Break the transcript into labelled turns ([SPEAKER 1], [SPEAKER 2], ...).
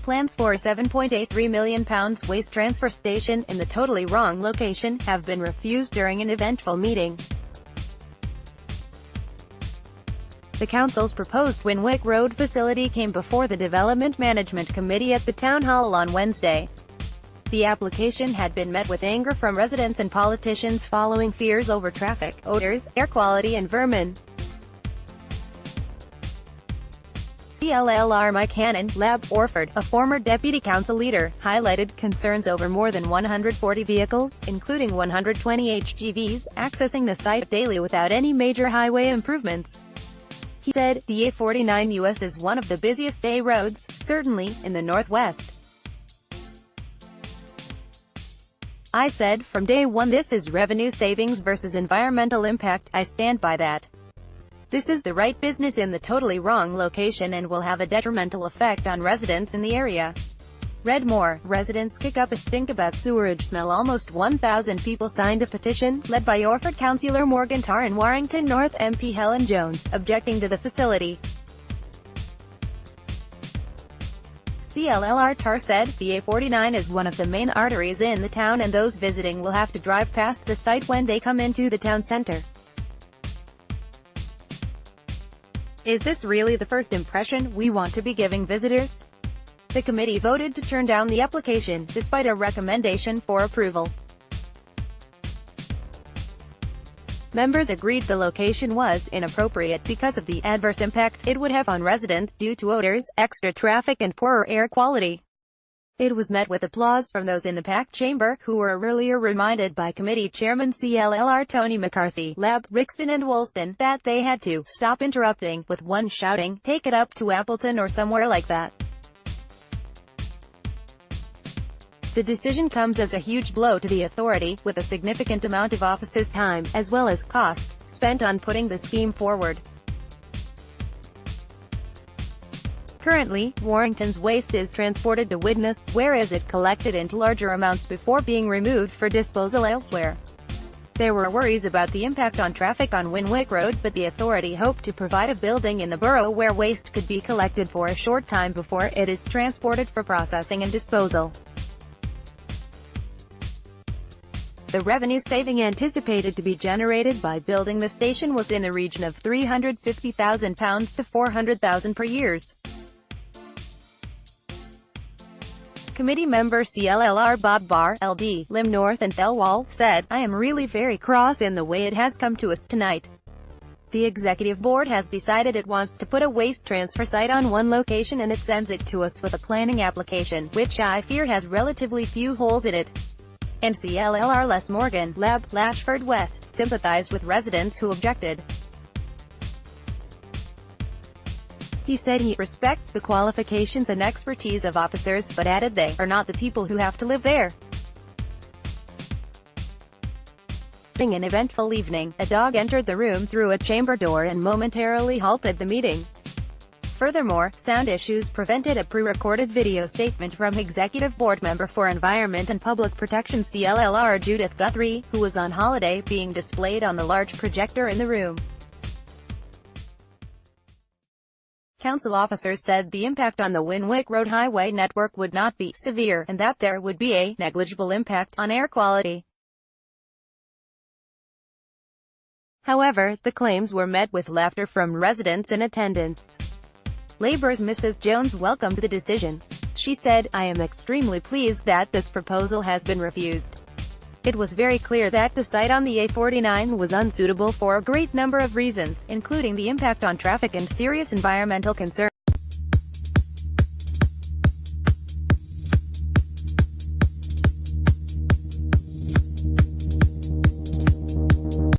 [SPEAKER 1] plans for a £7.83 million waste transfer station in the totally wrong location have been refused during an eventful meeting. The council's proposed Winwick Road facility came before the Development Management Committee at the Town Hall on Wednesday. The application had been met with anger from residents and politicians following fears over traffic, odors, air quality and vermin. Cllr Mike Hannon, Lab, Orford, a former deputy council leader, highlighted concerns over more than 140 vehicles, including 120 HGVs, accessing the site daily without any major highway improvements. He said, the A49 US is one of the busiest A roads, certainly, in the Northwest. I said, from day one this is revenue savings versus environmental impact, I stand by that. This is the right business in the totally wrong location and will have a detrimental effect on residents in the area. Read more, residents kick up a stink about sewerage smell. Almost 1,000 people signed a petition, led by Orford Councillor Morgan Tarr and Warrington North MP Helen Jones, objecting to the facility. Cllr Tarr said, the A49 is one of the main arteries in the town and those visiting will have to drive past the site when they come into the town centre. Is this really the first impression we want to be giving visitors? The committee voted to turn down the application, despite a recommendation for approval. Members agreed the location was inappropriate because of the adverse impact it would have on residents due to odors, extra traffic and poorer air quality. It was met with applause from those in the packed chamber, who were earlier reminded by committee chairman Cllr Tony McCarthy, Lab, Rixton and Woolston, that they had to stop interrupting, with one shouting, "Take it up to Appleton or somewhere like that." The decision comes as a huge blow to the authority, with a significant amount of office's time, as well as costs, spent on putting the scheme forward. Currently, Warrington's waste is transported to Widnes, where is it collected into larger amounts before being removed for disposal elsewhere. There were worries about the impact on traffic on Winwick Road, but the authority hoped to provide a building in the borough where waste could be collected for a short time before it is transported for processing and disposal. The revenue saving anticipated to be generated by building the station was in the region of £350,000 to £400,000 per year. Committee member Cllr Bob Barr, LD, Lim North and Thelwall, said, I am really very cross in the way it has come to us tonight. The executive board has decided it wants to put a waste transfer site on one location and it sends it to us with a planning application, which I fear has relatively few holes in it. And Cllr Les Morgan, Lab, Lashford West, sympathized with residents who objected. He said he respects the qualifications and expertise of officers, but added they are not the people who have to live there. During an eventful evening, a dog entered the room through a chamber door and momentarily halted the meeting. Furthermore, sound issues prevented a pre-recorded video statement from Executive Board Member for Environment and Public Protection Cllr Judith Guthrie, who was on holiday, being displayed on the large projector in the room. Council officers said the impact on the Winwick Road highway network would not be severe, and that there would be a negligible impact on air quality. However, the claims were met with laughter from residents in attendance. Labour's Mrs. Jones welcomed the decision. She said, I am extremely pleased that this proposal has been refused. It was very clear that the site on the A49 was unsuitable for a great number of reasons, including the impact on traffic and serious environmental concerns.